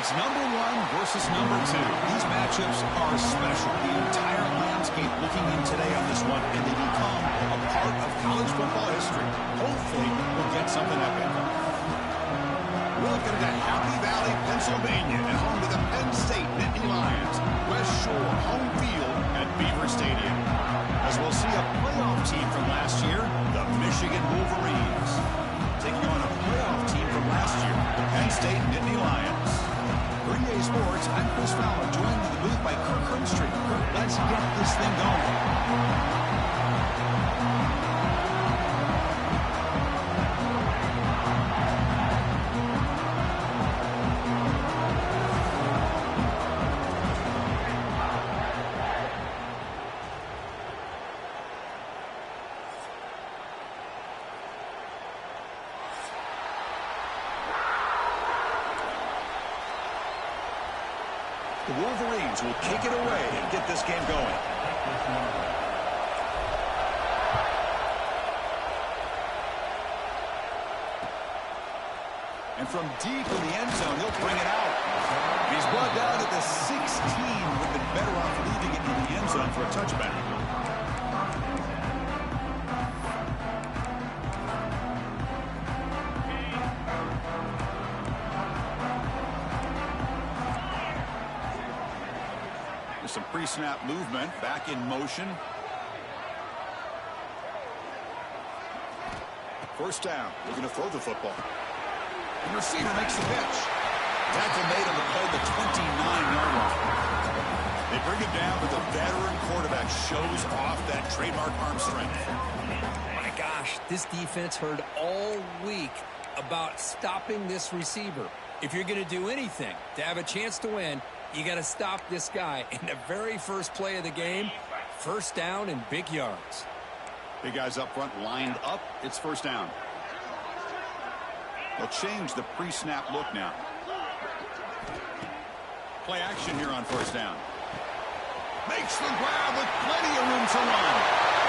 It's number 1 versus number 2. These matchups are special. The entire landscape looking in today on this one, and they become a part of college football history. Hopefully, we'll get something epic. Welcome to Happy Valley, Pennsylvania, and home to the Penn State Nittany Lions. West Shore home field at Beaver Stadium. As we'll see a playoff team from last year, the Michigan Wolverines, taking on a playoff team from last year, the Penn State Nittany Lions. For EA Sports, I'm Chris Fowler, joined in the booth by Kirk Hermstreet. Kirk, let's get this thing going. The Wolverines will kick it away and get this game going. And from deep in the end zone, he'll bring it out. He's brought down at the 16. Would have been better off leaving it in the end zone for a touchback. Some pre-snap movement, back in motion. First down, looking to throw the football. And the receiver makes the pitch. Tackle made on the play, the 29-yard line. They bring it down, but the veteran quarterback shows off that trademark arm strength. My gosh, this defense heard all week about stopping this receiver. If you're going to do anything to have a chance to win, you got to stop this guy. In the very first play of the game, first down and big yards. Big guys up front lined up. It's first down. They'll change the pre-snap look now. Play action here on first down. Makes the grab with plenty of room to run.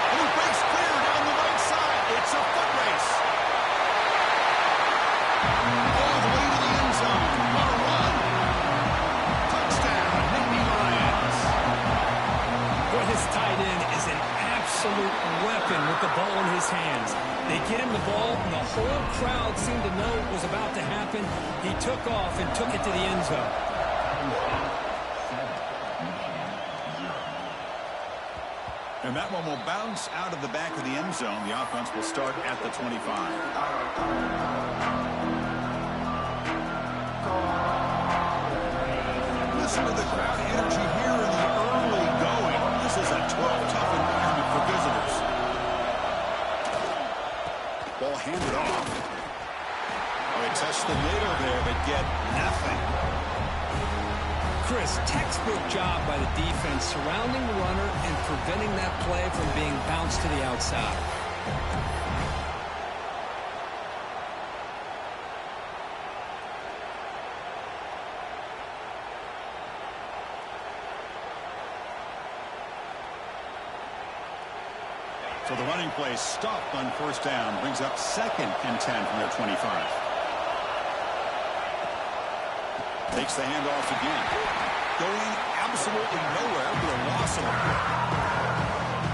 And he breaks clear down the right side. It's a foot race. All the way to the end zone. What a run. This tight end is an absolute weapon with the ball in his hands. They get him the ball, and the whole crowd seemed to know what was about to happen. He took off and took it to the end zone. And that one will bounce out of the back of the end zone. The offense will start at the 25. Listen to the crowd energy here in the early going. This is a 12-tough environment for visitors. Ball handed off. They touch the middle there, but get nothing. Chris, textbook job by the defense surrounding the runner and preventing that play from being bounced to the outside. So the running play stopped on first down. Brings up 2nd and 10 from their 25. Takes the handoff again. Going absolutely nowhere with a loss of a play.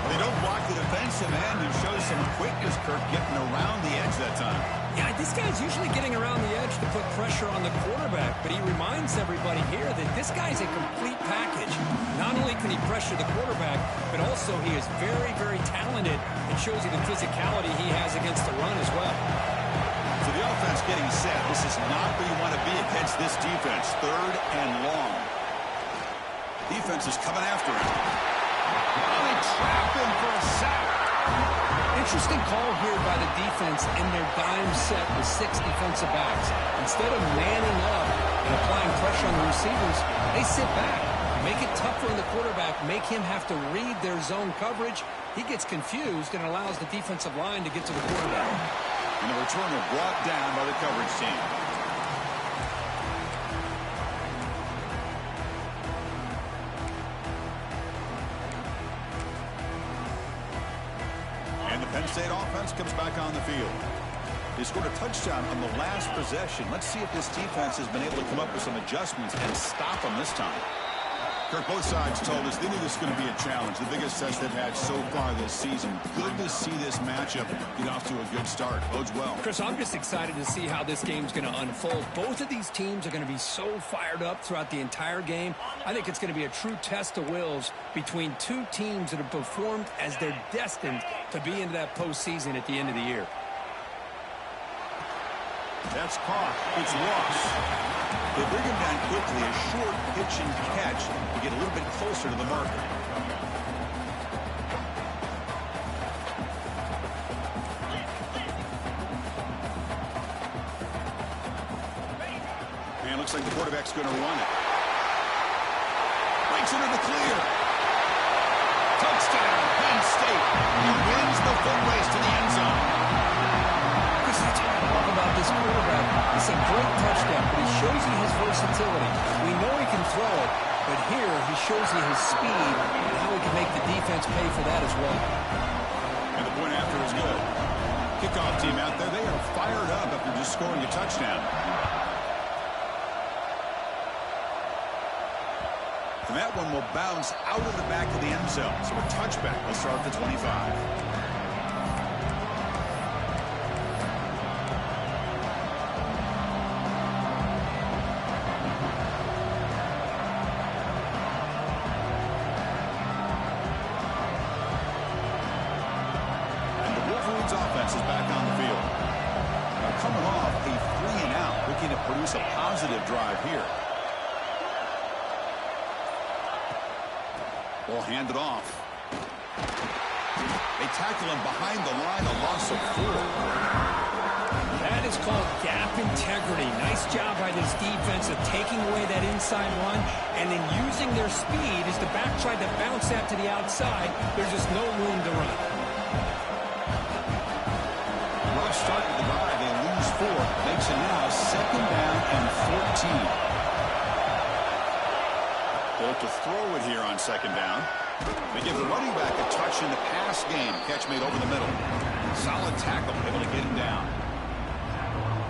They don't block the defensive end, who shows some quickness, Kirk, getting around the edge that time. Yeah, this guy's usually getting around the edge to put pressure on the quarterback, but he reminds everybody here that this guy's a complete package. Not only can he pressure the quarterback, but also he is very, very talented and shows you the physicality he has against the run as well. So the offense getting set. This is not where you want to be against this defense. 3rd and long. Defense is coming after him. They trap him for a sack. Interesting call here by the defense in their dime set with 6 defensive backs. Instead of manning up and applying pressure on the receivers, they sit back, make it tougher on the quarterback, make him have to read their zone coverage. He gets confused and allows the defensive line to get to the quarterback. And the returner brought down by the coverage team. And the Penn State offense comes back on the field. They scored a touchdown on the last possession. Let's see if this defense has been able to come up with some adjustments and stop them this time. Kirk, both sides told us they knew this was going to be a challenge. The biggest test they've had so far this season. Good to see this matchup get off to a good start. Bodes well. Chris, I'm just excited to see how this game's going to unfold. Both of these teams are going to be so fired up throughout the entire game. I think it's going to be a true test of wills between two teams that have performed as they're destined to be into that postseason at the end of the year. That's caught. It's lost. They bring him down quickly, a short pitch and catch to get a little bit closer to the marker. And looks like the quarterback's going to run it. Breaks into the clear. Touchdown, Penn State. He wins the foot race to the end zone. About this quarterback, it's a great touchdown, but he shows you his versatility. We know he can throw it, but here he shows you his speed and how he can make the defense pay for that as well. And the point after is good. Kickoff team out there, they are fired up after just scoring a touchdown. And that one will bounce out of the back of the end zone. So a touchback will start at the 25. Offense is back on the field. Now coming off a 3-and-out, looking to produce a positive drive here. Ball handed off. They tackle him behind the line, a loss of 4. That is called gap integrity. Nice job by this defense of taking away that inside run and then using their speed as the back tried to bounce that to the outside. There's just no room to run. Start of the drive, they lose 4. Makes it now 2nd down and 14. They'll have to throw it here on 2nd down. They give the running back a touch in the pass game. Catch made over the middle. Solid tackle, able to get him down.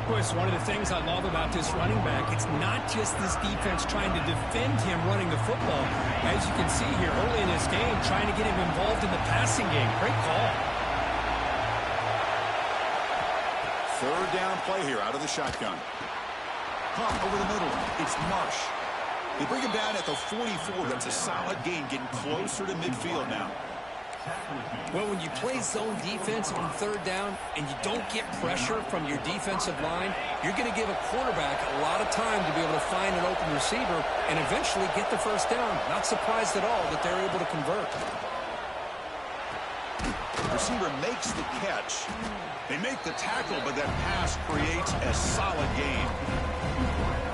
Of course, one of the things I love about this running back, it's not just this defense trying to defend him running the football. As you can see here early in this game, trying to get him involved in the passing game. Great call. 3rd down play here out of the shotgun. Pump over the middle. It's Marsh. They bring him down at the 44. That's a solid gain, getting closer to midfield now. Well, when you play zone defense on 3rd down and you don't get pressure from your defensive line, you're going to give a quarterback a lot of time to be able to find an open receiver and eventually get the 1st down. Not surprised at all that they're able to convert. Receiver makes the catch. They make the tackle, but that pass creates a solid gain.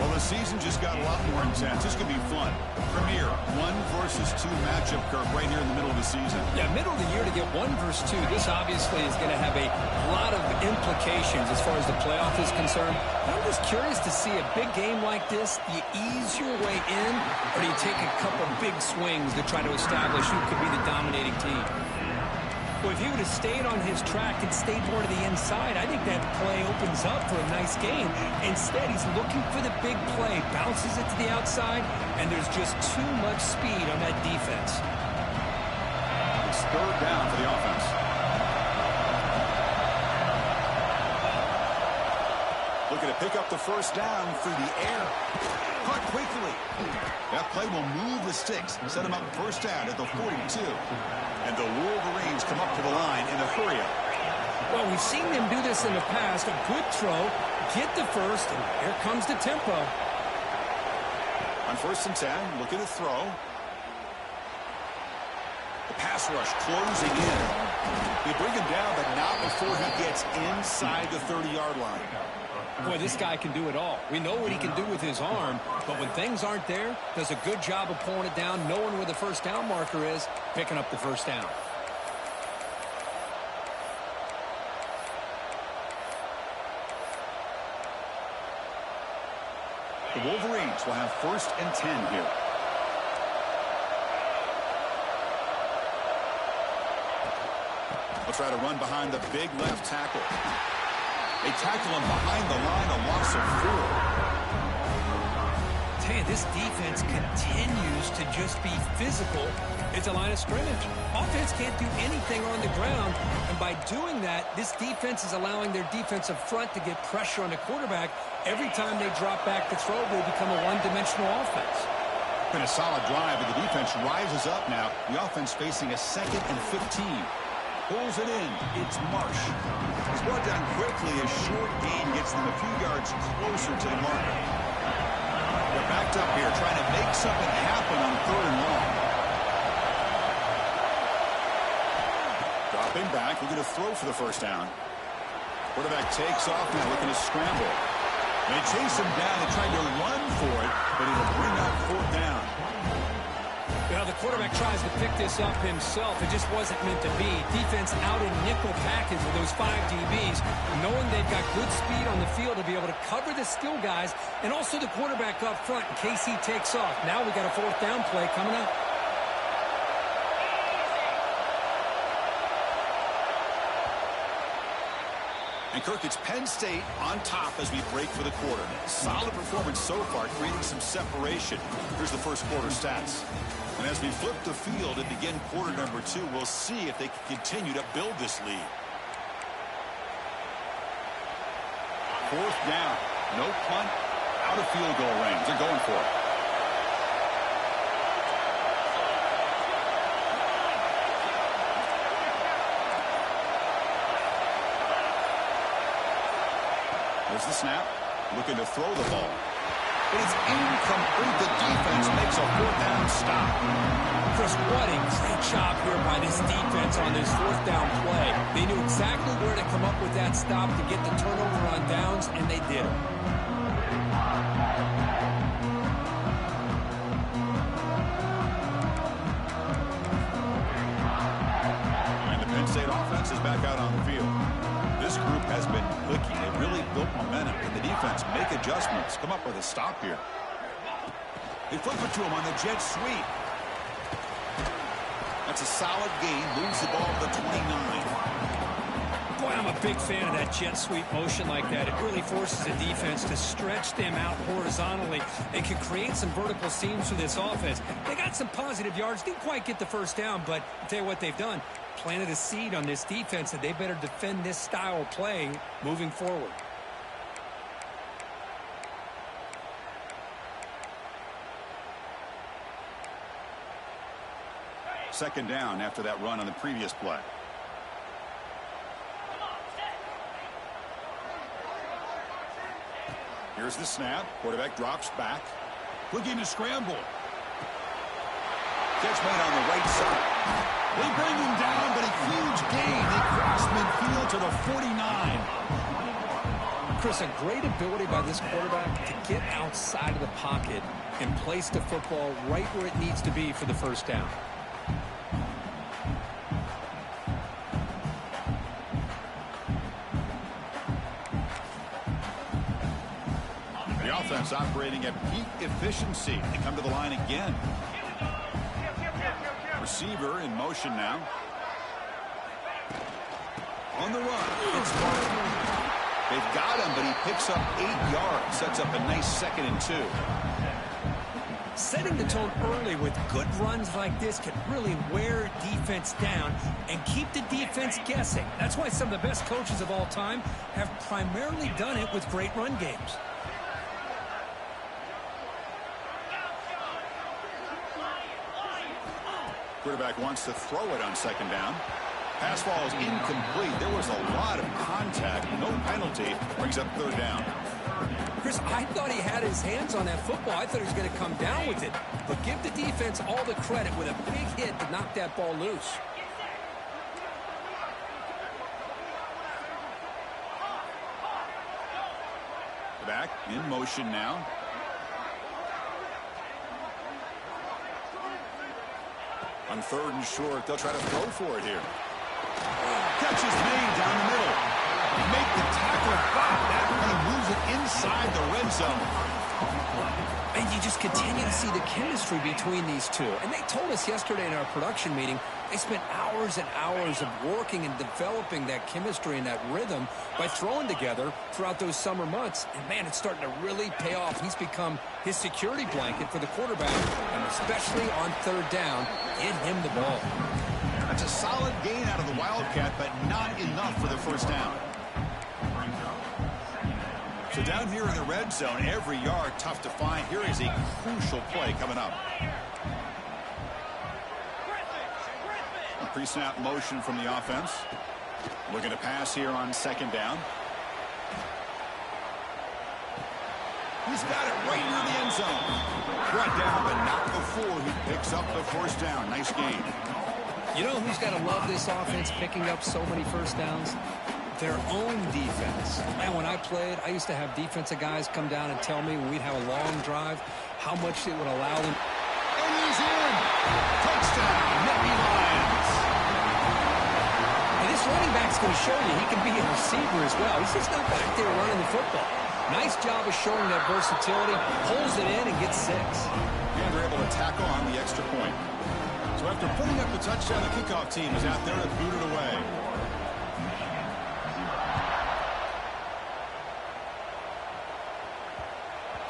Well, the season just got a lot more intense. This could be fun. Premier 1 versus 2 matchup, Kirk, right here in the middle of the season. Yeah, middle of the year to get 1 versus 2. This obviously is going to have a lot of implications as far as the playoff is concerned. I'm just curious to see a big game like this. Do you ease your way in, or do you take a couple big swings to try to establish who could be the dominating team? Well, if he would have stayed on his track and stayed more to the inside, I think that play opens up for a nice game. Instead, he's looking for the big play, bounces it to the outside, and there's just too much speed on that defense. It's 3rd down for the offense. Looking to pick up the 1st down through the air. Caught quickly. That play will move the sticks, set him up 1st down at the 42. And the Wolverines come up to the line in a hurry-up. Well, we've seen them do this in the past. A good throw, get the 1st, and here comes the tempo. On 1st and 10, looking to throw. The pass rush closing in. They bring him down, but not before he gets inside the 30-yard line. Boy, this guy can do it all. We know what he can do with his arm, but when things aren't there, does a good job of pulling it down, knowing where the 1st down marker is, picking up the 1st down. The Wolverines will have 1st and 10 here. They'll try to run behind the big left tackle. They tackle him behind the line, a loss of 4. Man, this defense continues to just be physical at the line of scrimmage. Offense can't do anything on the ground, and by doing that, this defense is allowing their defensive front to get pressure on the quarterback. Every time they drop back to throw, they become a one-dimensional offense. Been a solid drive, but the defense rises up now. The offense facing a 2nd and 15. Pulls it in. It's Marsh. It's brought down quickly. A short gain gets them a few yards closer to the marker. They're backed up here, trying to make something happen on 3rd and long. Dropping back, looking to throw for the first down. Quarterback takes off now, looking to scramble. They chase him down. They tried to run for it, but it'll bring up 4th down. Well, the quarterback tries to pick this up himself. It just wasn't meant to be. Defense out in nickel package with those 5 DBs, knowing they've got good speed on the field to be able to cover the skill guys, and also the quarterback up front in case he takes off. Now we got a 4th down play coming up. And Kirk, it's Penn State on top as we break for the quarter. Solid performance so far, creating some separation. Here's the first quarter stats. And as we flip the field and begin quarter number 2, we'll see if they can continue to build this lead. 4th down. No punt. Out of field goal range. They're going for it. There's the snap. Looking to throw the ball. But it's incomplete. The defense makes a 4th down stop. Chris, what a great job here by this defense on this 4th down play. They knew exactly where to come up with that stop to get the turnover on downs, and they did it. And the Penn State offense is back out on the field. This group has been clicking. They really built momentum. And the defense make adjustments. Come up with a stop here. They flip it to him on the jet sweep. That's a solid gain. Moves the ball to the 29. Boy, I'm a big fan of that jet sweep motion like that. It really forces the defense to stretch them out horizontally. It can create some vertical seams for this offense. They got some positive yards. Didn't quite get the first down, but I'll tell you what they've done. Planted a seed on this defense that they better defend this style of play moving forward. Second down after that run on the previous play. Here's the snap. Quarterback drops back. Looking to scramble. Catch made on the right side. They bring him down, but a huge gain. They cross midfield to the 49. Chris, a great ability by this quarterback to get outside of the pocket and place the football right where it needs to be for the first down. The offense operating at peak efficiency. They come to the line again. Receiver in motion now. On the run. It's Martin. They've got him, but he picks up 8 yards. Sets up a nice 2nd and 2. Setting the tone early with good runs like this can really wear defense down and keep the defense guessing. That's why some of the best coaches of all time have primarily done it with great run games. Quarterback wants to throw it on 2nd down. Pass ball is incomplete. There was a lot of contact. No penalty. Brings up 3rd down. Chris, I thought he had his hands on that football. I thought he was going to come down with it. But give the defense all the credit with a big hit to knock that ball loose. Back in motion now. On 3rd and short, they'll try to throw for it here. Catch is made down the middle. Make the tackle. That one moves it inside the red zone. And you just continue to see the chemistry between these two. And they told us yesterday in our production meeting, they spent hours and hours of working and developing that chemistry and that rhythm by throwing together throughout those summer months. And, man, it's starting to really pay off. He's become his security blanket for the quarterback, and especially on third down, get him the ball. That's a solid gain out of the Wildcat, but not enough for the first down. So down here in the red zone, every yard tough to find. Here is a crucial play coming up. Pre-snap motion from the offense. Looking to pass here on second down. He's got it right near the end zone. Brought down, but not before he picks up the first down. Nice game. You know who's got to love this offense picking up so many first downs? Their own defense. Man, when I played, I used to have defensive guys come down and tell me when we'd have a long drive how much it would allow them. And he's in. Touchdown, Nittany Lions. And this running back's going to show you he can be a receiver as well. He's just not back there running the football. Nice job of showing that versatility. Pulls it in and gets 6. And they're able to tackle on the extra point. So after putting up the touchdown, the kickoff team is out there to boot it away.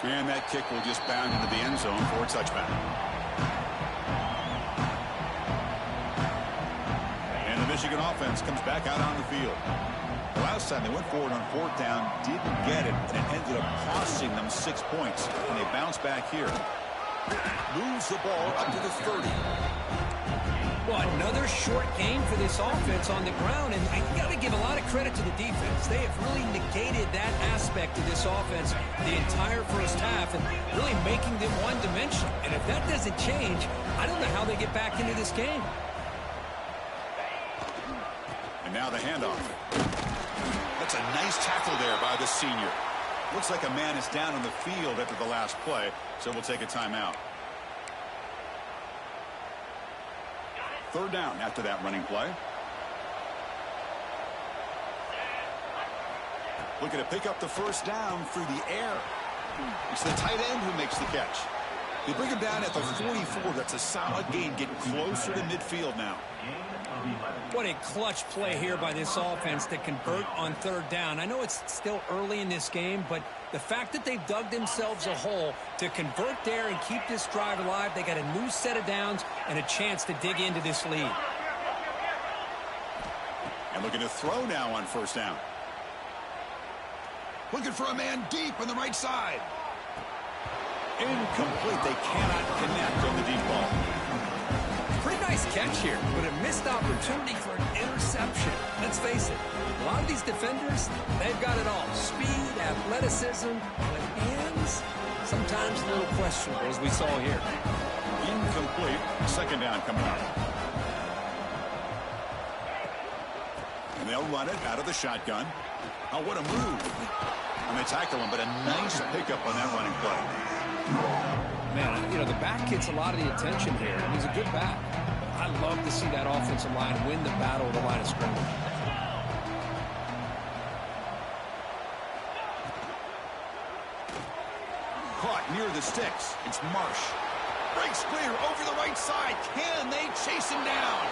And that kick will just bound into the end zone for a touchback. And the Michigan offense comes back out on the field. The last time they went forward on fourth down, didn't get it, and it ended up costing them 6 points. And they bounce back here. Moves the ball up to the 30. Well, another short game for this offense on the ground, and I got to give a lot of credit to the defense. They have really negated that aspect of this offense the entire first half and really making them one-dimensional. And if that doesn't change, I don't know how they get back into this game. And now the handoff. That's a nice tackle there by the senior. Looks like a man is down on the field after the last play, so we'll take a timeout. Third down after that running play. Looking to pick up the first down through the air. It's the tight end who makes the catch. They bring him down at the 44. That's a solid gain. Getting closer to midfield now. What a clutch play here by this offense to convert on third down. I know it's still early in this game, but the fact that they've dug themselves a hole to convert there and keep this drive alive, they got a new set of downs and a chance to dig into this lead. And looking to throw now on first down. Looking for a man deep on the right side. Incomplete. They cannot connect on the deep ball. Pretty nice catch here, but a missed opportunity for an interception. Let's face it, a lot of these defenders, they've got it all. Speed, athleticism, but hands, sometimes a little questionable, as we saw here. Incomplete. Second down coming up. And they'll run it out of the shotgun. Oh, what a move. And they tackle him, but a nice pickup on that running play. Man, you know, the back gets a lot of the attention here. He's a good back. I love to see that offensive line win the battle of the line of scrimmage. Caught near the sticks. It's Marsh. Breaks clear over the right side. Can they chase him down?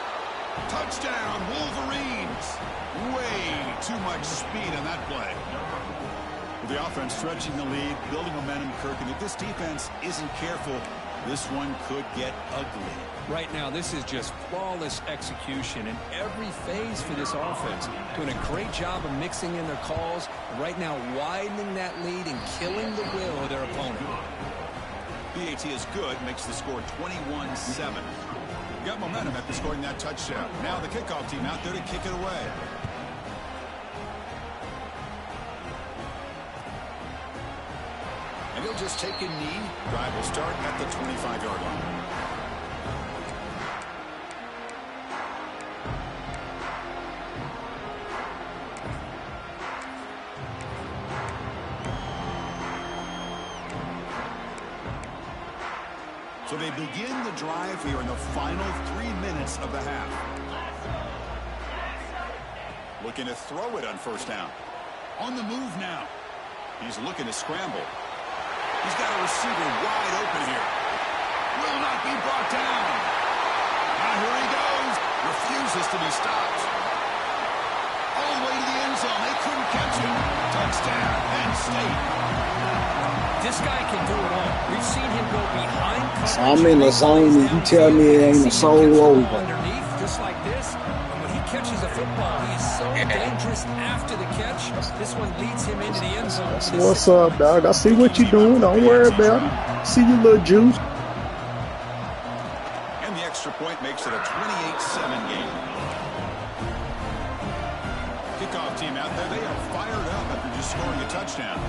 Touchdown, Wolverines. Way too much speed on that play. The offense stretching the lead, building momentum, Kirk. And if this defense isn't careful, this one could get ugly. Right now, this is just flawless execution in every phase for this offense. Doing a great job of mixing in their calls. Right now, widening that lead and killing the will of their opponent. BAT is good, makes the score 21-7. Got momentum after scoring that touchdown. Now the kickoff team out there to kick it away. And he'll just take a knee. Drive will start at the 25-yard line. So they begin the drive here in the final 3 minutes of the half. Looking to throw it on first down. On the move now. He's looking to scramble. He's got a receiver wide open here. Will not be brought down. Now here he goes. Refuses to be stopped. All the way to the end zone. They couldn't catch him. Touchdown, Penn State. This guy can do it all. We've seen him go behind coverage. So I'm in the zone and you tell me it ain't a soul over. Underneath, just like this. And when he catches a football, he is so dangerous after the catch. This one leads him into the end zone. That's what's up, dog. I see what you're doing. Don't worry about it. See you, little juice. And the extra point makes it a 28-7 game. Kickoff team out there. They are fired up after just scoring a touchdown.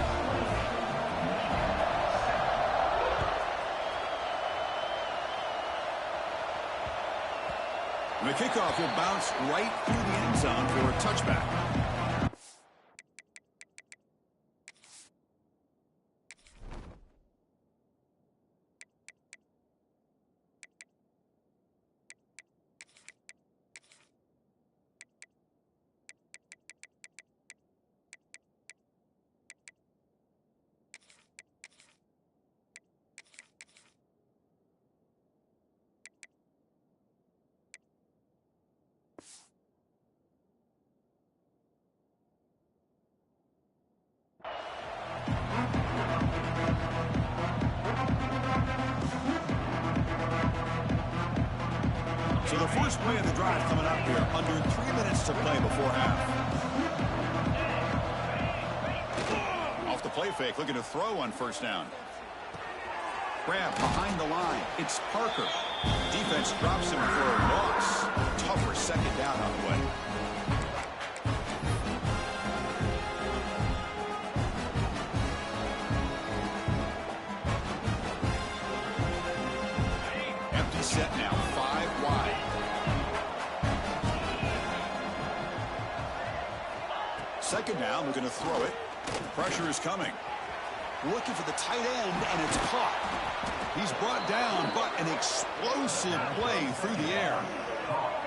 The kickoff will bounce right through the end zone for a touchback. So the first play of the drive coming up here, under 3 minutes to play before half. Off the play fake, looking to throw on first down. Grab behind the line. It's Parker. Defense drops him for a loss. Tougher second down on the way. Empty set now, 5 wide. Second down, we're going to throw it. Pressure is coming. Looking for the tight end, and it's caught. He's brought down, but an explosive play through the air.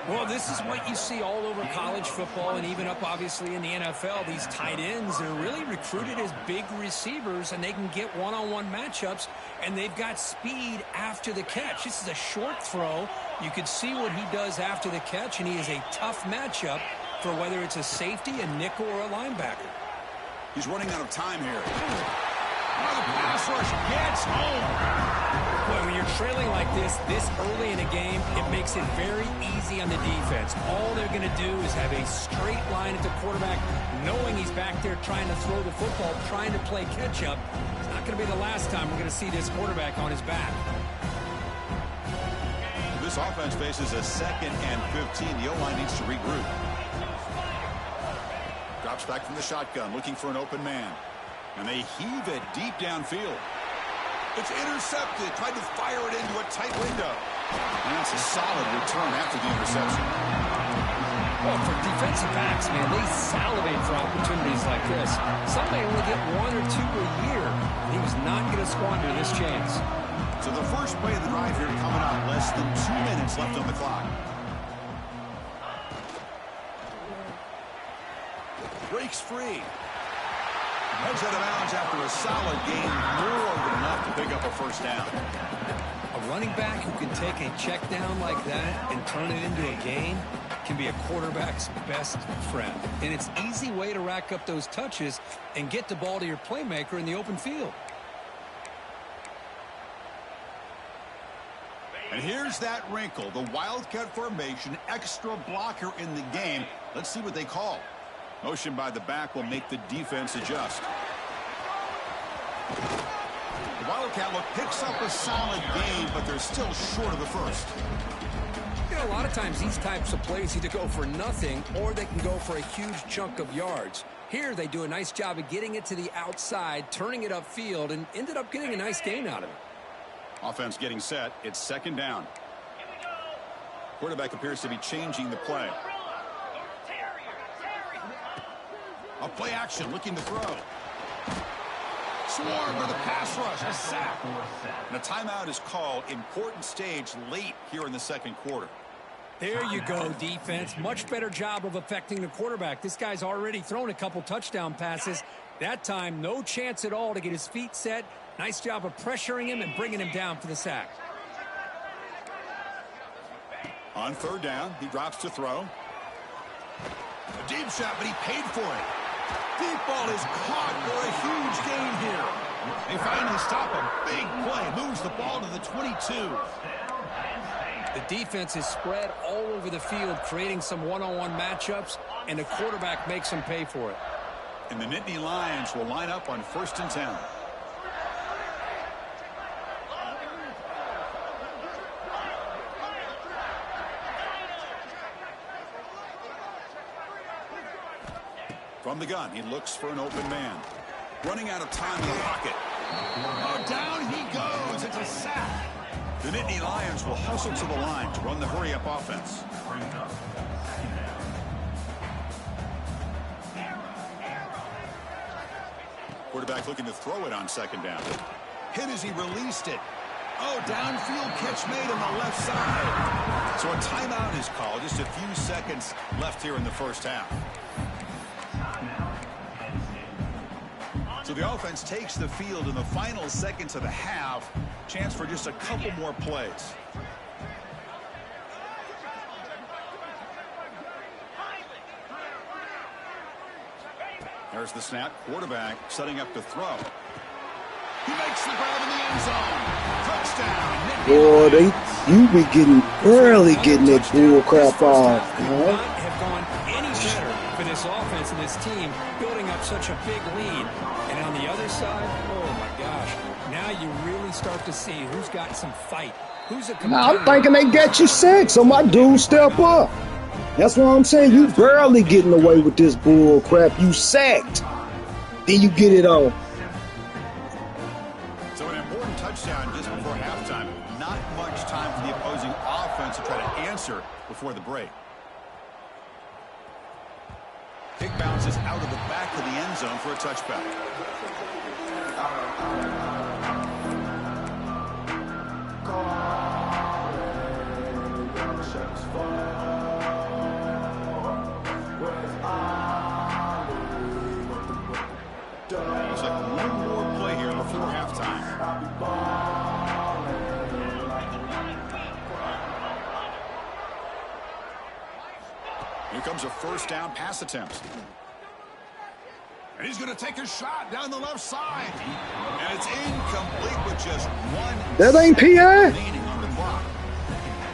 Well, this is what you see all over college football and even up, obviously, in the NFL. These tight ends are really recruited as big receivers, and they can get one-on-one matchups, and they've got speed after the catch. This is a short throw. You can see what he does after the catch, and he is a tough matchup for whether it's a safety, a nickel, or a linebacker. He's running out of time here. Oh, the pass rush gets home. Boy, when you're trailing like this early in a game, it makes it very easy on the defense. All they're going to do is have a straight line at the quarterback, knowing he's back there trying to throw the football, trying to play catch-up. It's not going to be the last time we're going to see this quarterback on his back. This offense faces a 2nd and 15. The O-line needs to regroup. Drops back from the shotgun, looking for an open man. And they heave it deep downfield. It's intercepted. Tried to fire it into a tight window. And that's a solid return after the interception. Well, for defensive backs, man, they salivate for opportunities like this. Some may only get 1 or 2 a year. He was not going to squander this chance. So the first play of the drive here coming up. Less than 2 minutes left on the clock. Breaks free. Heads out of bounds after a solid game. More than enough to pick up a first down. A running back who can take a check down like that and turn it into a gain can be a quarterback's best friend. And it's an easy way to rack up those touches and get the ball to your playmaker in the open field. And here's that wrinkle. The Wildcat formation, extra blocker in the game. Let's see what they call. Motion by the back will make the defense adjust. The Wildcat look picks up a solid gain, but they're still short of the first. You know, a lot of times these types of plays either go for nothing or they can go for a huge chunk of yards. Here they do a nice job of getting it to the outside, turning it upfield, and ended up getting a nice gain out of it. Offense getting set. It's second down. Quarterback appears to be changing the play. A play action, looking to throw. Swarm for the pass rush, a sack. And a timeout is called. Important stage late here in the second quarter. There you go, defense. Much better job of affecting the quarterback. This guy's already thrown a couple touchdown passes. That time, no chance at all to get his feet set. Nice job of pressuring him and bringing him down for the sack. On third down, he drops to throw. A deep shot, but he paid for it. Deep ball is caught for a huge gain here. They finally stop a big play. Moves the ball to the 22. The defense is spread all over the field, creating some one-on-one matchups, and the quarterback makes them pay for it. And the Nittany Lions will line up on 1st and 10. From the gun, he looks for an open man. Running out of time in the pocket. Oh, down he goes. It's a sack. The Nittany Lions will hustle to the line to run the hurry-up offense. Quarterback looking to throw it on 2nd down. Hit as he released it. Oh, downfield catch made on the left side. So a timeout is called. Just a few seconds left here in the first half. So the offense takes the field in the final seconds of the half. Chance for just a couple more plays. There's the snap. Quarterback setting up to throw. He makes the grab in the end zone. Touchdown. Boy, you be getting that bull crap off. Could not have gone any better for this offense and this team, building up such a big lead. And on the other side, oh my gosh, now you really start to see who's got some fight. Who's a contender. I'm thinking they got you sacked, so my dude step up. That's what I'm saying. You barely getting away with this bull crap. You sacked. Then you get it on. So an important touchdown just before halftime. Not much time for the opposing offense to try to answer before the break. Kick bounces out of the back of the end zone for a touchback. Looks like one more play here before halftime. Here comes a 1st down pass attempt. And he's going to take a shot down the left side. And it's incomplete with just one. That ain't PI. Remaining on the clock.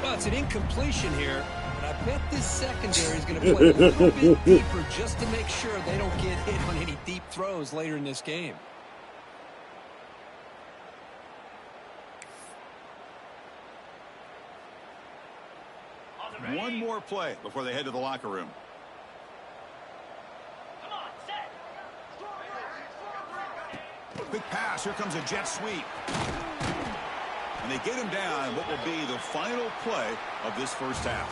Well, it's an incompletion here, but I bet this secondary is going to play a little bit deeper just to make sure they don't get hit on any deep throws later in this game. One more play before they head to the locker room. Quick pass. Here comes a jet sweep. And they get him down what will be the final play of this first half.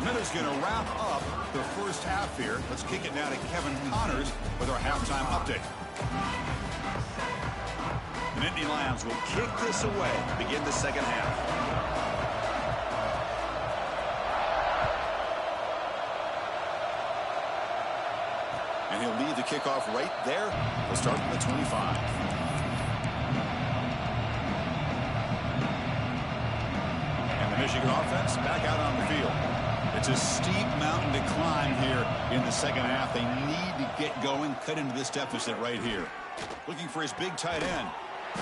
Miller's going to wrap up the first half here. Let's kick it now to Kevin Connors with our halftime update. The Nittany Lions will kick this away to begin the second half. And he'll lead the kickoff right there. He'll start from the 25. And the Michigan offense back out on the field. It's a steep mountain to climb here in the second half. They need to get going, cut into this deficit right here. Looking for his big tight end.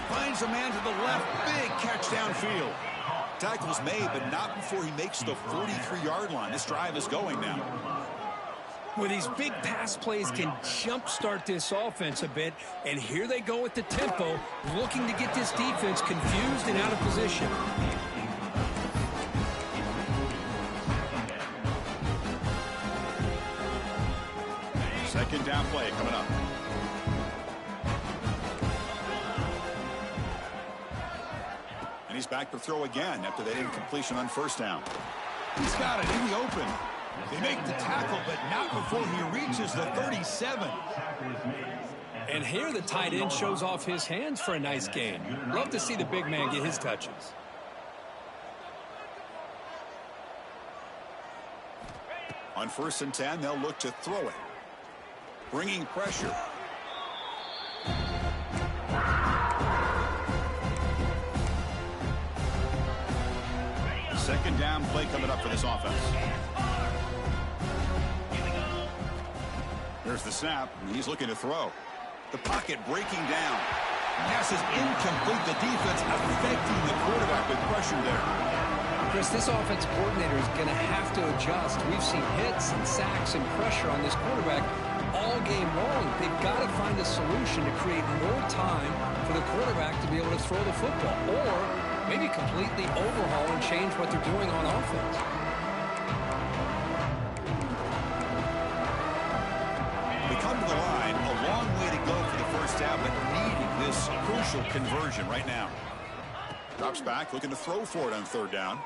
Finds a man to the left. Big catch downfield. Tackles made, but not before he makes the 43-yard line. This drive is going now. Well, these big pass plays can jumpstart this offense a bit, and here they go with the tempo, looking to get this defense confused and out of position. Second down play coming up. And he's back to throw again after that incompletion on 1st down. He's got it in the open. They make the tackle, but not before he reaches the 37. And here the tight end shows off his hands for a nice gain. Love to see the big man get his touches. On 1st and 10, they'll look to throw it. Bringing pressure. Second down play coming up for this offense. There's the snap. He's looking to throw. The pocket breaking down. Pass is incomplete. The defense affecting the quarterback with pressure there. Chris, this offense coordinator is going to have to adjust. We've seen hits and sacks and pressure on this quarterback all game long. They've got to find a solution to create more time for the quarterback to be able to throw the football, or maybe completely overhaul and change what they're doing on offense. They come to the line, a long way to go for the first down, but needing this crucial conversion right now. Drops back, looking to throw for it on 3rd down.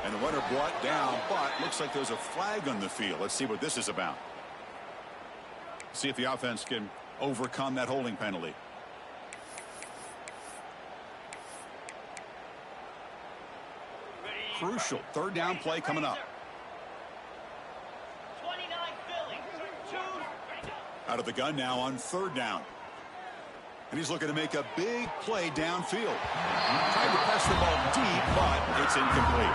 And the runner brought down, but looks like there's a flag on the field. Let's see what this is about. See if the offense can overcome that holding penalty. Crucial 3rd down play coming up. Out of the gun now on 3rd down. And he's looking to make a big play downfield. Tried to press the ball deep, but it's incomplete.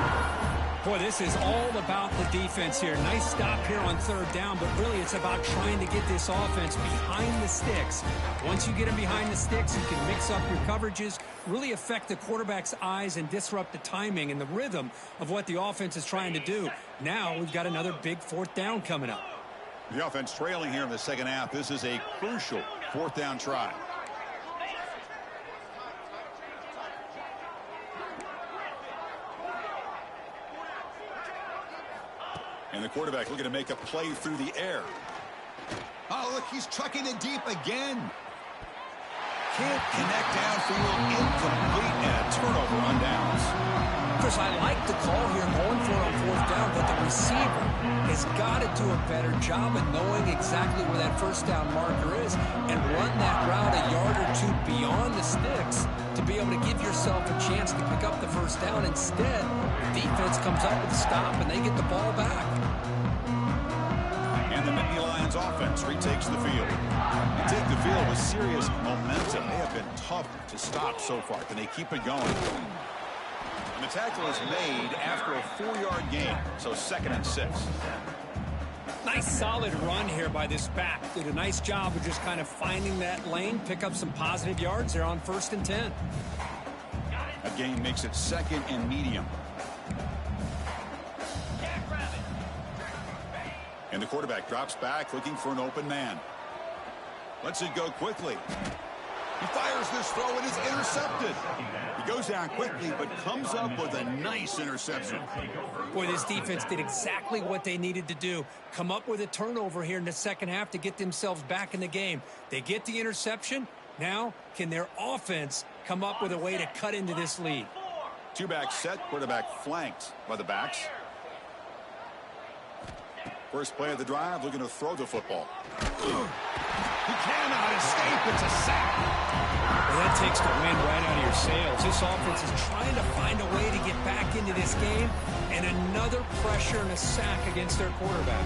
Boy, this is all about the defense here. Nice stop here on 3rd down, but really it's about trying to get this offense behind the sticks. Once you get them behind the sticks, you can mix up your coverages, really affect the quarterback's eyes and disrupt the timing and the rhythm of what the offense is trying to do. Now we've got another big 4th down coming up. The offense trailing here in the second half. This is a crucial 4th down try. And the quarterback looking to make a play through the air. Oh, look, he's chucking it deep again. Can't connect downfield, incomplete, and a turnover on downs. Chris, I like the call here going for it on 4th down, but the receiver has got to do a better job of knowing exactly where that 1st down marker is and run that route a yard or two beyond the sticks to be able to give yourself a chance to pick up the 1st down. Instead, the defense comes up with a stop and they get the ball back. And the Nittany Lions offense retakes the field. They take the field with serious momentum. They have been tough to stop so far. Can they keep it going? And the tackle is made after a 4-yard gain, so 2nd and 6. Nice solid run here by this back. Did a nice job of just kind of finding that lane, pick up some positive yards there on 1st and 10. That gain makes it 2nd and medium. And the quarterback drops back, looking for an open man. Lets it go quickly. He fires this throw and it's intercepted. He goes down quickly, but comes up with a nice interception. Boy, this defense did exactly what they needed to do. Come up with a turnover here in the second half to get themselves back in the game. They get the interception. Now, can their offense come up with a way to cut into this lead? 2-back set, quarterback flanked by the backs. First play of the drive, looking to throw the football. He cannot escape. It's a sack. Well, that takes the wind right out of your sails. This offense is trying to find a way to get back into this game, and another pressure and a sack against their quarterback.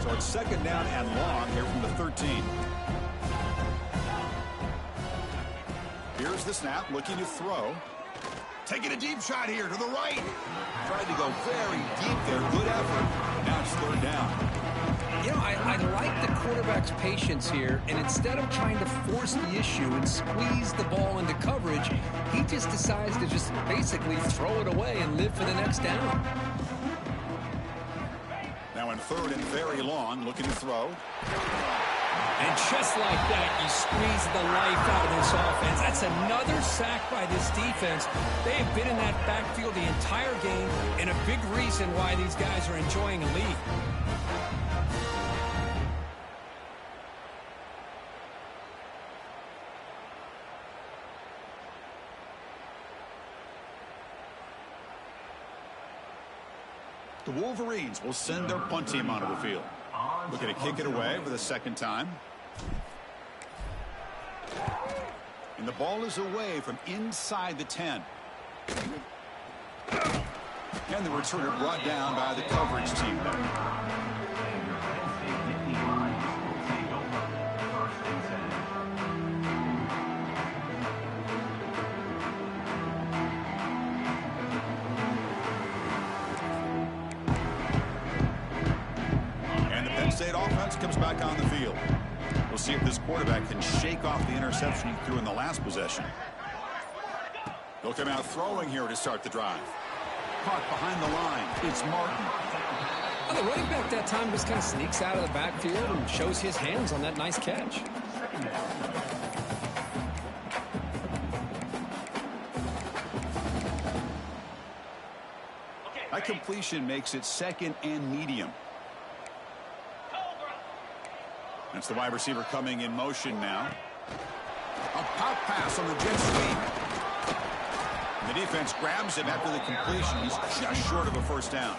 So it's 2nd down and long here from the 13. Here's the snap, looking to throw. Taking a deep shot here to the right. Tried to go very deep there. Good effort. Now it's 3rd down. You know, I like the quarterback's patience here, and instead of trying to force the issue and squeeze the ball into coverage, he just decides to just basically throw it away and live for the next down. Now in 3rd and very long, looking to throw. And just like that, you squeeze the life out of this offense. That's another sack by this defense. They have been in that backfield the entire game, and a big reason why these guys are enjoying a lead. The Wolverines will send their punt team onto the field. Looking to kick it away for the 2nd time. And the ball is away from inside the 10. And the returner brought down by the coverage team there. And the Penn State offense comes back on the field. We'll see if this quarterback can shake off the interception he threw in the last possession. He'll come out throwing here to start the drive. Caught behind the line. It's Martin. Well, the running back that time just kind of sneaks out of the backfield and shows his hands on that nice catch. That completion makes it 2nd and medium. That's the wide receiver coming in motion now. A pop pass on the jet sweep. The defense grabs him after the completion. He's just short of a first down.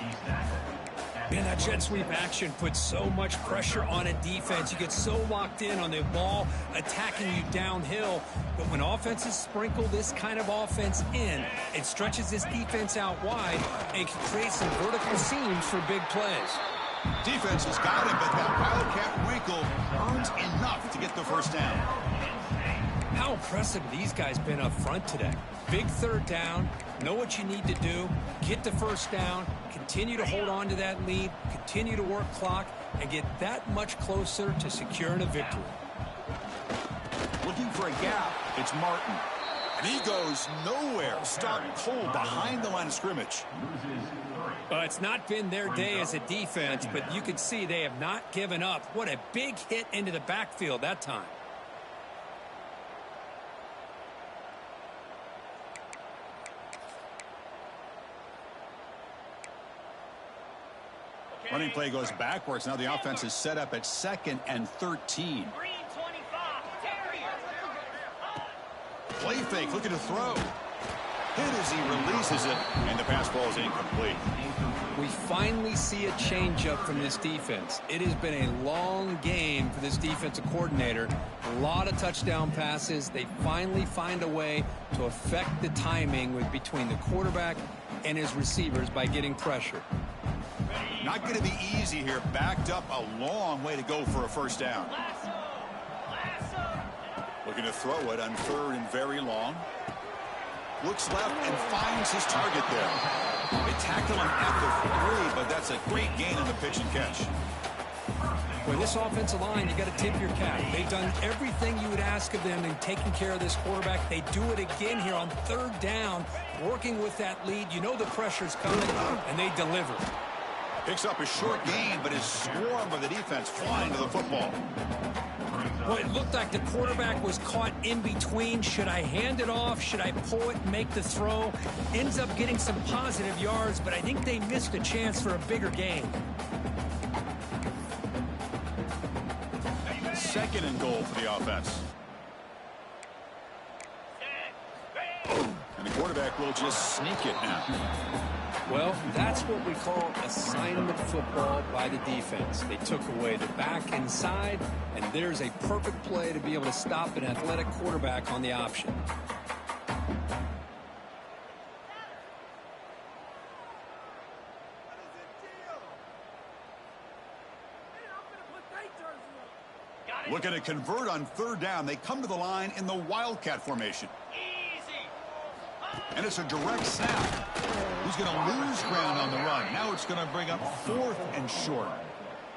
Man, that jet sweep action puts so much pressure on a defense. You get so locked in on the ball attacking you downhill. But when offenses sprinkle this kind of offense in, it stretches this defense out wide and can create some vertical seams for big plays. Defense has got him, but that Wildcat wrinkle earns enough to get the first down. How impressive these guys been up front today. Big third down, know what you need to do, get the first down, continue to hold on to that lead, continue to work clock, and get that much closer to securing a victory. Looking for a gap, it's Martin. And he goes nowhere. Stop pulled behind the line of scrimmage. It's not been their day as a defense, but you can see they have not given up. What a big hit into the backfield that time. Running play goes backwards. Now the offense is set up at 2nd and 13. Play fake, looking to throw. Hit as he releases it, and the pass ball is incomplete. We finally see a changeup from this defense. It has been a long game for this defensive coordinator. A lot of touchdown passes. They finally find a way to affect the timing between the quarterback and his receivers by getting pressure. Not going to be easy here. Backed up a long way to go for a first down. Looking to throw it on 3rd and very long. Looks left and finds his target there. They tackle him at the 3, but that's a great gain on the pitch and catch. With this offensive line, you got to tip your cap. They've done everything you would ask of them in taking care of this quarterback. They do it again here on 3rd down, working with that lead. You know the pressure's coming, and they deliver. Picks up a short gain, but his swarm of the defense flying to the football. Well, it looked like the quarterback was caught in between. Should I hand it off? Should I pull it and make the throw? Ends up getting some positive yards, but I think they missed a chance for a bigger gain. 2nd and goal for the offense. And the quarterback will just sneak it now. Well, that's what we call assignment football by the defense. They took away the back inside, and there's a perfect play to be able to stop an athletic quarterback on the option. Looking to convert on 3rd down. They come to the line in the Wildcat formation. And it's a direct snap. He's going to lose ground on the run. Now it's going to bring up 4th and short.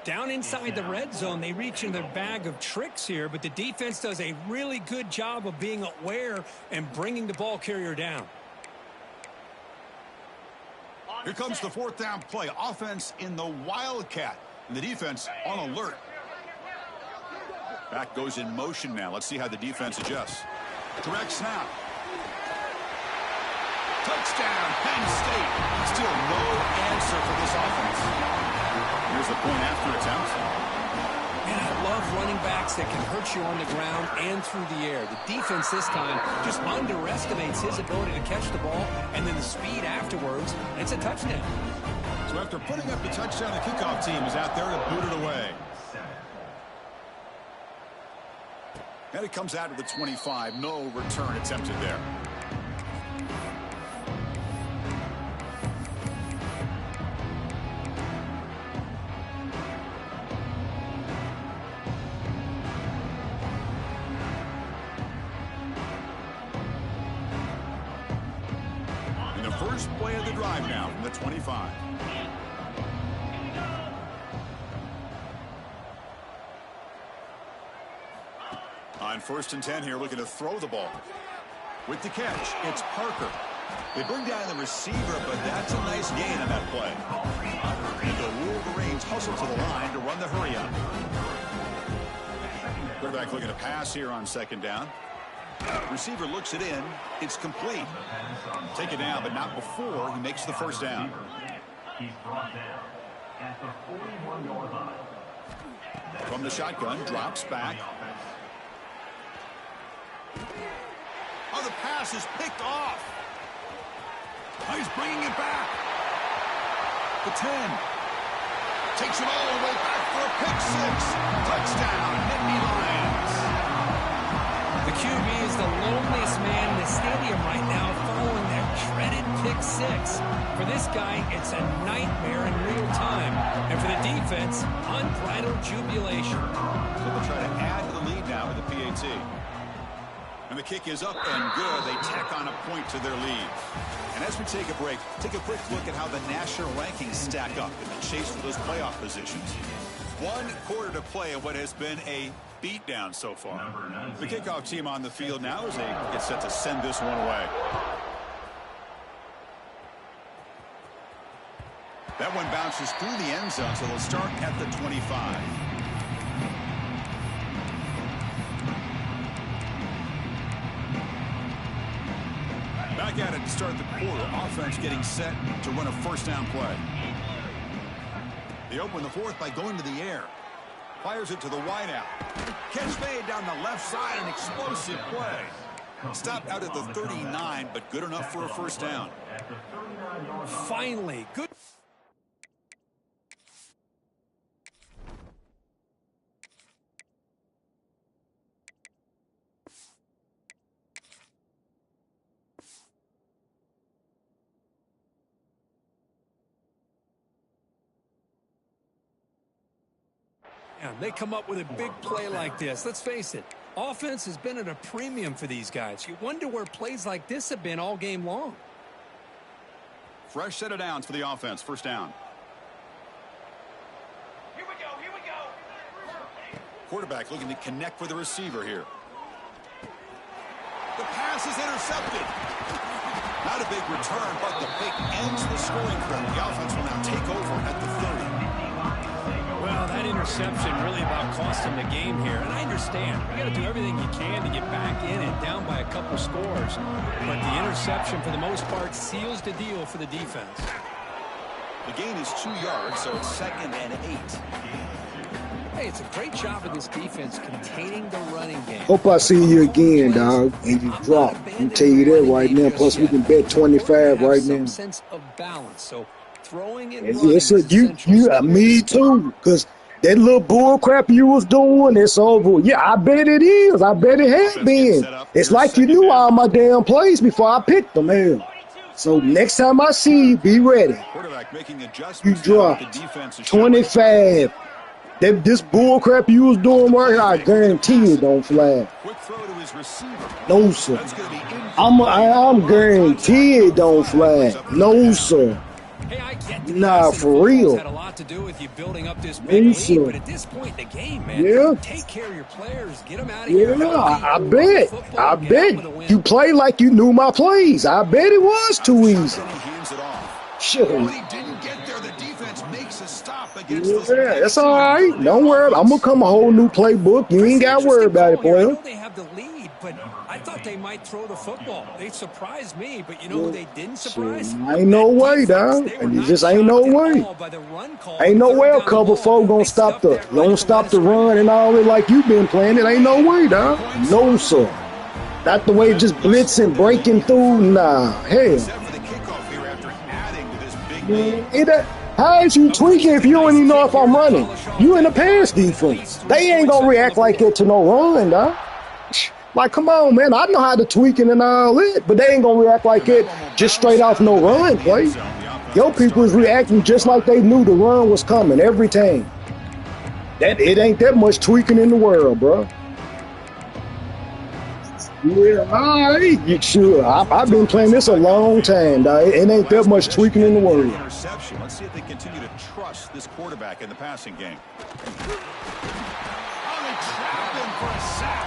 Down inside the red zone, they reach in their bag of tricks here, but the defense does a really good job of being aware and bringing the ball carrier down. Here comes the 4th down play. Offense in the Wildcat. And the defense on alert. Back goes in motion now. Let's see how the defense adjusts. Direct snap. Touchdown, Penn State. Still no answer for this offense. Here's the point after attempt. And I love running backs that can hurt you on the ground and through the air. The defense this time just underestimates his ability to catch the ball, and then the speed afterwards, it's a touchdown. So after putting up the touchdown, the kickoff team is out there to boot it away. And it comes out of the 25. No return attempted there. first play of the drive now from the 25. On 1st and 10 here, looking to throw the ball. With the catch, it's Parker. They bring down the receiver, but that's a nice gain on that play. The Wolverines hustle to the line to run the hurry up. Quarterback looking to pass here on 2nd down. Receiver looks it in. It's complete. Take it down, but not before he makes the 1st down. He's brought down at the 41-yard line. From the shotgun, drops back. Oh, the pass is picked off. Oh, he's bringing it back. The 10. Takes it all the way back for a pick 6. Touchdown, Nittany Lions. The QB is the loneliest man in the stadium right now following that dreaded pick 6. For this guy, it's a nightmare in real time. And for the defense, unbridled jubilation. So they'll try to add to the lead now with the PAT. And the kick is up and good. They tack on a point to their lead. And as we take a break, take a quick look at how the national rankings stack up in the chase for those playoff positions. 1 quarter to play in what has been a beatdown so far. The kickoff team on the field now as they get set to send this one away. That one bounces through the end zone, so they'll start at the 25. Back at it to start the quarter. Offense getting set to run a 1st down play. They open the 4th by going to the air. Fires it to the wideout. Catch made down the left side. An explosive play. Stopped out at the 39, but good enough for a 1st down. Finally, good. They come up with a big play like this. Let's face it, offense has been at a premium for these guys. You wonder where plays like this have been all game long. Fresh set of downs for the offense. 1st down. Here we go, here we go. Quarterback looking to connect with the receiver here. The pass is intercepted. Not a big return, but the pick ends the scoring threat. The offense will now take over at the 30. Well, that interception really about cost him the game here. And I understand. You got to do everything you can to get back in it, down by a couple scores. But the interception, for the most part, seals the deal for the defense. The gain is 2 yards, so it's 2nd and 8. Hey, it's a great job of this defense containing the running game. Hope I see you again, dog, and you drop. I'll tell you that right now. Plus, we can bet 25 right now. Sense of balance. So throwing and Yes, sir. Me too. Because that little bull crap you was doing, it's over. Yeah, I bet it is. I bet it has been. It's like you knew all my damn plays before I picked them, man. So next time I see you, be ready. You dropped 25. This bull crap you was doing right here, I guarantee it don't fly. No, sir. I'm guaranteed it don't fly. No, sir. Nah, for real. Had a lot to do with you building up this big lead, but at this point in the game, man, take care of your players, get them out of here. Yeah, I bet. You play like you knew my plays. I bet it was too easy. Shit. Yeah, that's all right. Don't worry. I'm gonna come a whole new playbook. You ain't got to worry about it, boy. I know they have the lead, but I thought they might throw the football. They surprised me, but you know who they didn't surprise? Ain't no way, dog. It just ain't no way. Ain't no way a couple folk gonna stop the run and all it like you've been playing. It ain't no way, dog. No, sir. Not the way just blitzing, breaking through. Nah, hell. How is you tweaking if you don't even know if I'm running? You in the pass defense. They ain't gonna react like that to no run, dog. Like, come on, man. I know how to tweaking and all that, but they ain't gonna react like it just straight off no run play. Your people is reacting just like they knew the run was coming every time. It ain't that much tweaking in the world, bro. Yeah, all right. You sure? I've been playing this a long time, dog. It ain't that much tweaking in the world. Interception. Let's see if they continue to trust this quarterback in the passing game. Oh, they trapped him for a sack.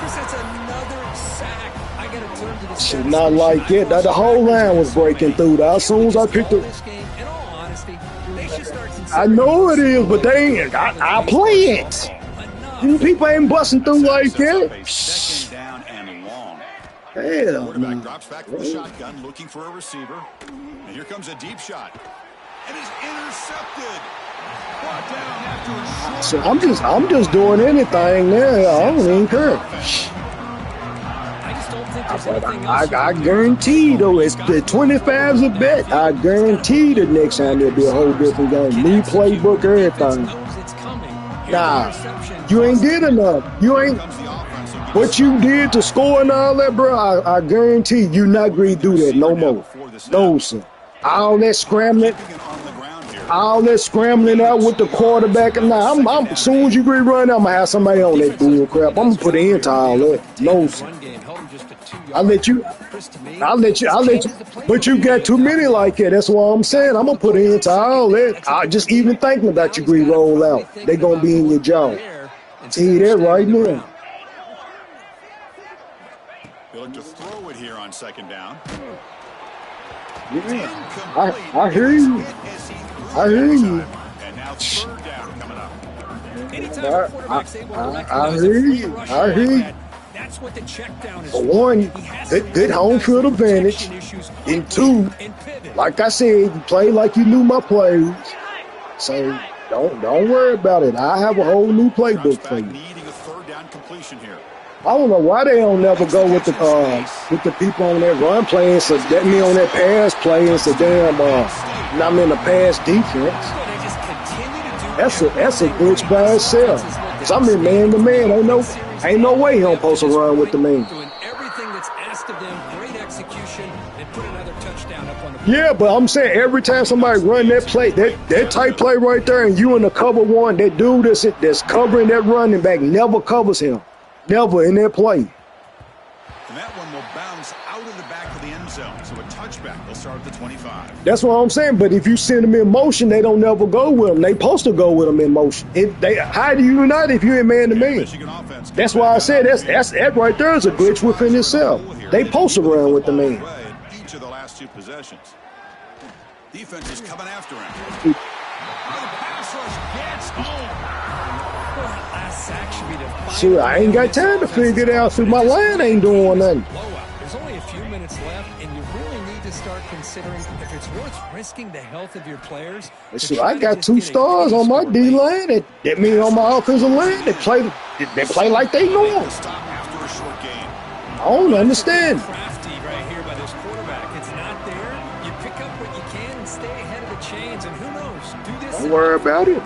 That's another sack. I got to turn to the Shit, not like it. The whole line was breaking through. Dog. As soon as I picked up, in all honesty, they should start I know it is, but they ain't. I play it. You people ain't busting through like that. Second down and long. Hell, Quarterback drops back from the shotgun, looking for a receiver. And here comes a deep shot. And is intercepted. Brought down after a short. So I'm just doing anything now. I don't even care. I just don't think there's anything else. I guarantee though, it's the 25's a bet. I guarantee the next time there'll be a whole different game. New playbook, everything. Nah, you ain't did enough. You ain't. What you did to score and all that, bro, I guarantee you not going to do that no more. No, sir. All that scrambling out with the quarterback. And now, as soon as you agree run, I'm going to have somebody on that bull crap. I'm going to put an end to all that. No, sir. I'll let you, but you got too many like that. That's what I'm saying. I'm going to put an end to all that. I just even thinking about your green roll out. They're going to be in your jaw. Tell you that right now. They look to throw it here on second down. Yeah, I hear you. I hear you. And now third down coming up. I hear you. I hear you. That's what the check down is. For one, good home field advantage. And two, like I said, you play like you knew my plays. So don't worry about it. I have a whole new playbook for you. Needing a third down completion here. I don't know why they don't never go with the people on that run play and so that me on that pass play and so damn I'm in the pass defense. That's a glitch by itself. Cause I'm in man to man. Ain't no way he don't post a run with the man. Everything that's asked of them, great execution, and put another touchdown up on the. Yeah, but I'm saying every time somebody run that play, that type play right there, and you in the cover one, that dude that's covering that running back never covers him. Never in that play. And that one will bounce out of the back of the end zone. So a touchback. They'll start at the 25. That's what I'm saying. But if you send them in motion, they don't never go with them. They supposed to go with them in motion. How do you not if you're in man to man? That's why I said that right there is a glitch within itself. They supposed to run with the man. Each of the last two possessions. Defense is coming after him. The pass rush gets home. Shoot, I ain't got time to figure it out. Shoot, my line ain't doing nothing. There's only a few minutes left, and you really need to start considering if it's worth risking the health of your players. Shoot, I got 2 stars on my D line. That means on my offensive line, they play like they know them. I don't understand. Crafty right here by this quarterback. It's not there. You pick up what you can and stay ahead of the chains, and who knows? Do this. Don't worry about it.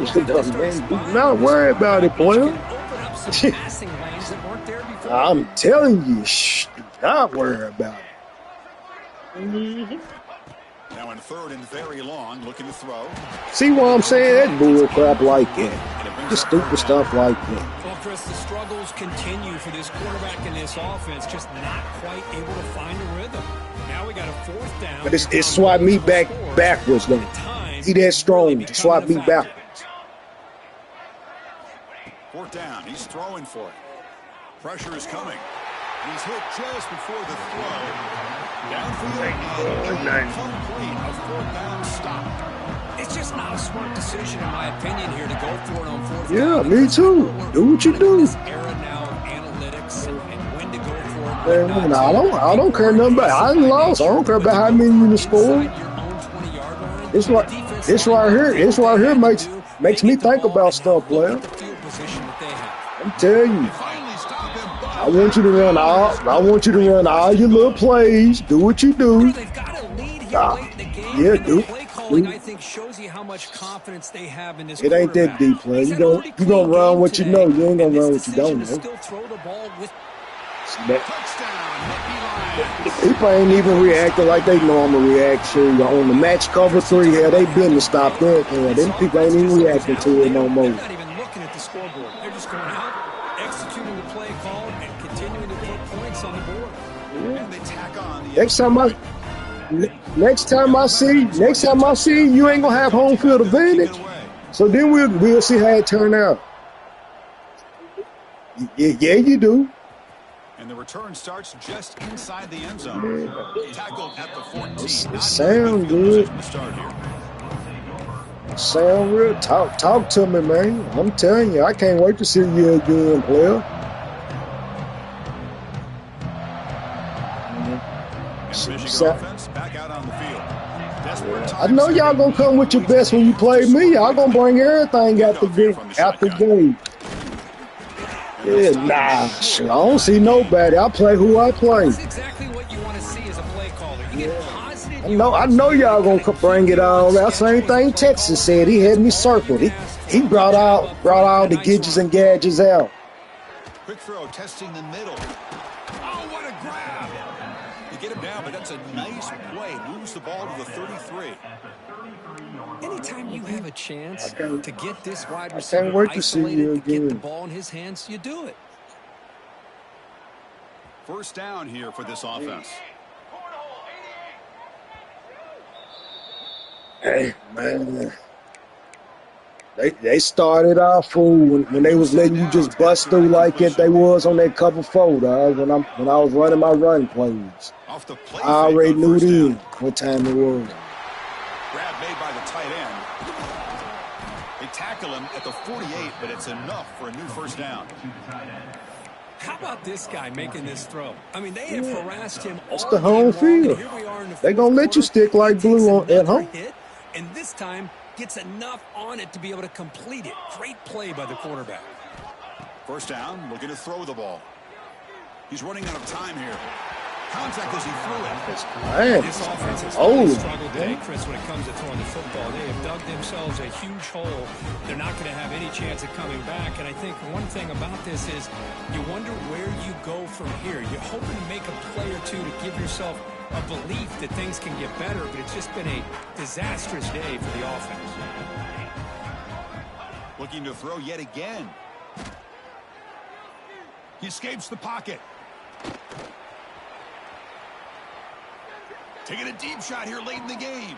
Do not worry about it, boy. I'm telling you, do not worry about it. Now in third and very long, looking to throw. See what I'm saying? That bull crap like that. Just stupid stuff like that. Well, Chris, the struggles continue for this quarterback in this offense, just not quite able to find a rhythm. Now we got a fourth down. But it's swap me backwards, though. He that strong. Swap me backwards. Fourth down. He's throwing for it. Pressure is coming. He's hit just before the throw. Downfield. Complete. A fourth down stop. It's just not a smart decision, in my opinion, here to go for it on fourth down. Yeah, me too. Do what you do. This era now of analytics and when to go for it. Man, I don't care nothing about it. I ain't lost. I don't care about how many you score. It's right here makes me think about stuff, player. I'm telling you. I want you to run all your little plays. Do what you do. Yeah, do. I think shows you how much confidence they have in this. It ain't that deep, play. You gonna run what you know. You ain't gonna run what you don't know. The people ain't even reacting like they normally react to on the match cover 3. Yeah, they been to stop that. Yeah, them people ain't even reacting to it no more. They're not even looking at the scoreboard. They're just going out, executing the play call, and continuing to put points next time I see you ain't gonna have home field advantage. So then we'll see how it turn out. Yeah, you do. And the return starts just inside the end zone. Tackled at the 14. It sound good. Sound real. Talk to me, man. I'm telling you, I can't wait to see you again, player. Offense back out on the field. I know y'all gonna come with your best when you play me. Y'all gonna bring everything out the game. Yeah, nah, shit, I don't see nobody. I play who I play. That's exactly what you want to see as a play caller. You get positive. I know y'all gonna bring it all. That same thing Texas said. He had me circled. He brought all the gidgets and gadgets out. Quick throw, testing the middle. Oh, what a grab! You get him down, but that's a nice play. Moves the ball to the 33. Anytime you have a chance to get this wide receiver isolated, to get the ball in his hands, you do it. First down here for this offense. Hey, man. They started off fool when they was letting you just bust through like it they was on that cover 4, dog, when I was running my run plays. I already knew then what time it was. Grab made by the tight end. They tackle him at the 48, but it's enough for a new first down. How about this guy making this throw? I mean, they have harassed him. It's the home field. They gonna let you stick like glue at home. And this time gets enough on it to be able to complete it. Great play by the quarterback. First down, looking to throw the ball. He's running out of time here. Contact as he threw it. This offense has really struggled today, Chris, when it comes to throwing the football. They have dug themselves a huge hole. They're not going to have any chance of coming back. And I think one thing about this is you wonder where you go from here. You're hoping to make a play or two to give yourself a belief that things can get better, but it's just been a disastrous day for the offense. Looking to throw yet again. He escapes the pocket. Taking a deep shot here late in the game.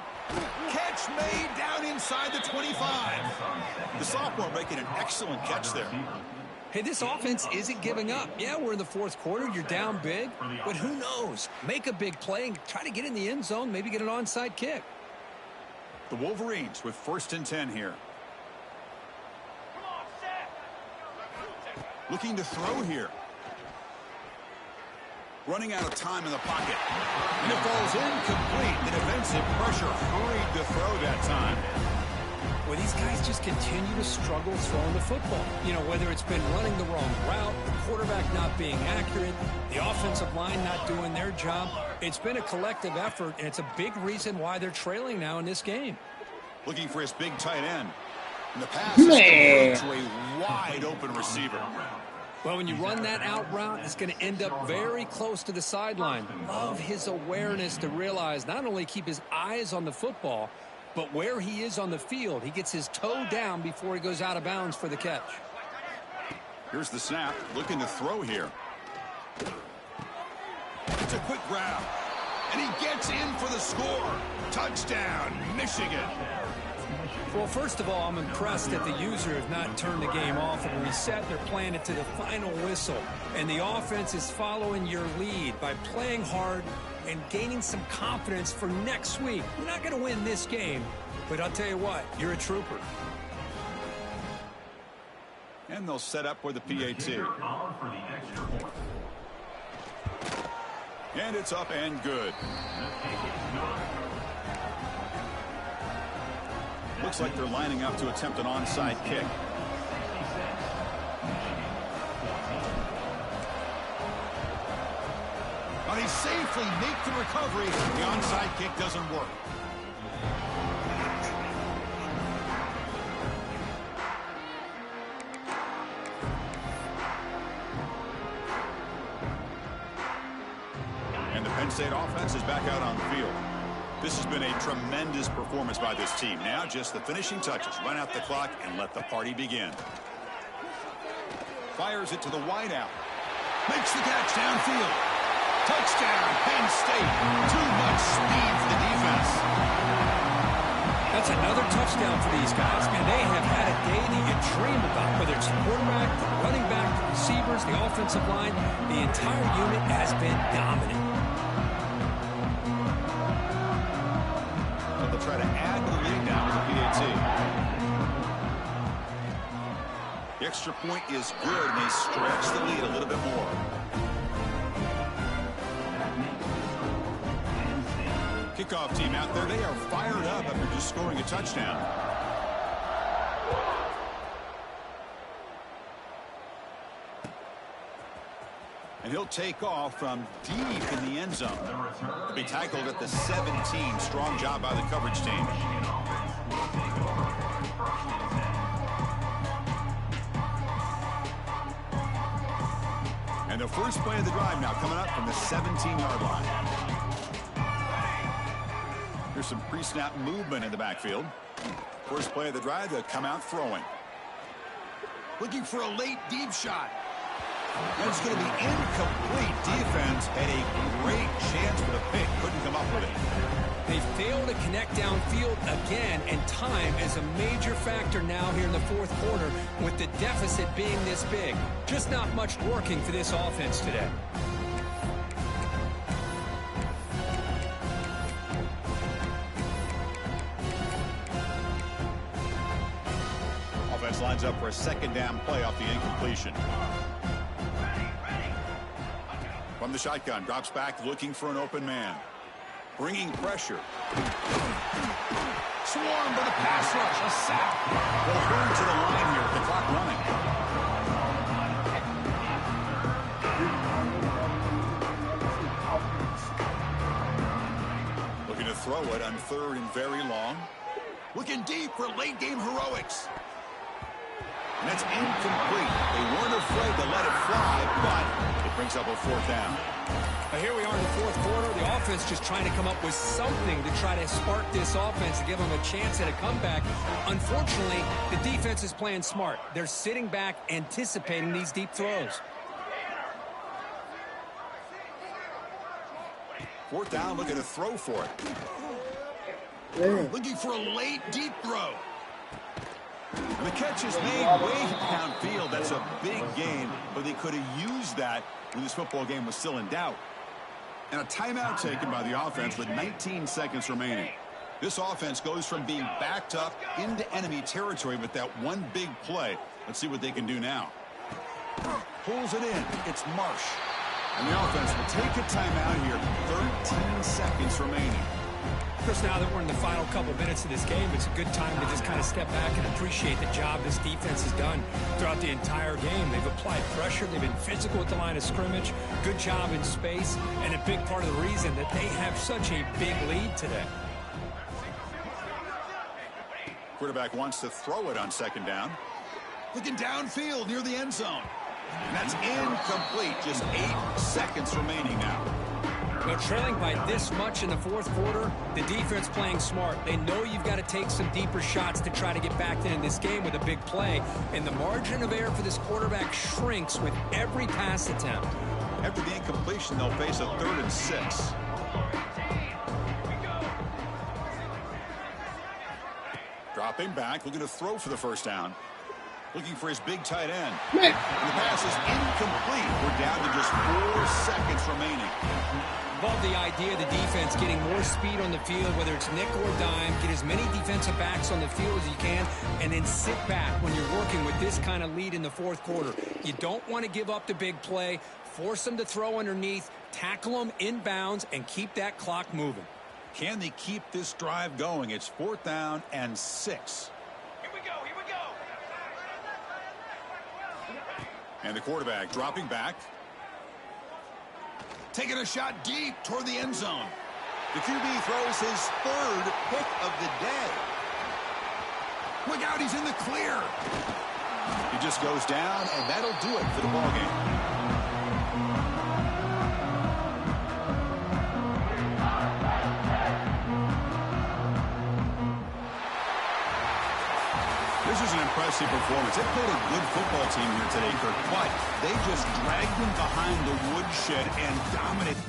Catch made down inside the 25. The sophomore making an excellent catch there. Hey, this offense isn't giving up. Yeah, we're in the fourth quarter. You're down big. But who knows? Make a big play and try to get in the end zone, maybe get an onside kick. The Wolverines with 1st and 10 here. Looking to throw here. Running out of time in the pocket. And it falls incomplete. The defensive pressure hurried the throw that time. Well, these guys just continue to struggle throwing the football. You know, whether it's been running the wrong route, the quarterback not being accurate, the offensive line not doing their job. It's been a collective effort, and it's a big reason why they're trailing now in this game. Looking for his big tight end. And the pass is complete to a wide open receiver. Well, when you run that out route, it's going to end up very close to the sideline. Love his awareness to realize not only keep his eyes on the football, but where he is on the field. He gets his toe down before he goes out of bounds for the catch. Here's the snap. Looking to throw here. It's a quick grab. And he gets in for the score. Touchdown, Michigan. Well, first of all, I'm impressed that the user have not turned the game off and reset. They're playing it to the final whistle. And the offense is following your lead by playing hard and gaining some confidence for next week. You're not going to win this game, but I'll tell you what, you're a trooper. And they'll set up for the PAT. And it's up and good. Looks like they're lining up to attempt an onside kick. But he safely makes the recovery. The onside kick doesn't work. And the Penn State offense is back out on the field. This has been a tremendous performance by this team. Now just the finishing touches. Run out the clock and let the party begin. Fires it to the wideout. Makes the catch downfield. Touchdown, Penn State. Too much speed for the defense. That's another touchdown for these guys, and they have had a day that you dream about, whether it's the quarterback, the running back, the receivers, the offensive line. The entire unit has been dominant. They'll try to add to the lead now with the PAT. The extra point is good, and they stretch the lead a little bit more. Kickoff team out there, they are fired up after just scoring a touchdown. And he'll take off from deep in the end zone. He'll be tackled at the 17. Strong job by the coverage team. And the first play of the drive now coming up from the 17-yard line. Here's some pre-snap movement in the backfield. First play of the drive, they'll come out throwing. Looking for a late deep shot. And it's going to be incomplete. Defense had a great chance for the pick. Couldn't come up with it. They failed to connect downfield again, and time is a major factor now here in the fourth quarter with the deficit being this big. Just not much working for this offense today. Offense lines up for a second down play off the incompletion. From the shotgun, drops back looking for an open man. Bringing pressure. Swarmed by the pass rush. A sack. They'll hurry to the line here with the clock running. Looking to throw it on third and very long. Looking deep for late game heroics. And that's incomplete. They weren't afraid to let it fly, but it brings up a fourth down. Now here we are in the fourth quarter. The offense just trying to come up with something to try to spark this offense to give them a chance at a comeback. Unfortunately, the defense is playing smart. They're sitting back, anticipating these deep throws. Fourth down, looking to throw for it. Yeah. Looking for a late deep throw. And the catch is made way downfield. That's a big gain, but they could have used that when this football game was still in doubt. And a timeout taken by the offense with 19 seconds remaining. This offense goes from being backed up into enemy territory with that one big play. Let's see what they can do now. Pulls it in. It's Marsh. And the offense will take a timeout here. 13 seconds remaining. Of course, now that we're in the final couple minutes of this game, it's a good time to just kind of step back and appreciate the job this defense has done throughout the entire game. They've applied pressure. They've been physical at the line of scrimmage. Good job in space. And a big part of the reason that they have such a big lead today. Quarterback wants to throw it on second down. Looking downfield near the end zone. And that's incomplete. Just 8 seconds remaining now. Now, trailing by this much in the fourth quarter, the defense playing smart. They know you've got to take some deeper shots to try to get back in this game with a big play. And the margin of error for this quarterback shrinks with every pass attempt. After the incompletion, they'll face a 3rd and 6. Dropping back, looking to throw for the first down. Looking for his big tight end. And the pass is incomplete. We're down to just 4 seconds remaining. Love the idea of the defense getting more speed on the field, whether it's nickel or dime, get as many defensive backs on the field as you can, and then sit back when you're working with this kind of lead in the fourth quarter. You don't want to give up the big play, force them to throw underneath, tackle them inbounds, and keep that clock moving. Can they keep this drive going? It's 4th down and 6. Here we go, here we go. And the quarterback dropping back. Taking a shot deep toward the end zone. The QB throws his 3rd pick of the day. Look out, he's in the clear. He just goes down, and that'll do it for the ball game. This is an impressive performance. They played a good football team here today, Kirk, but they just dragged them behind the woodshed and dominated.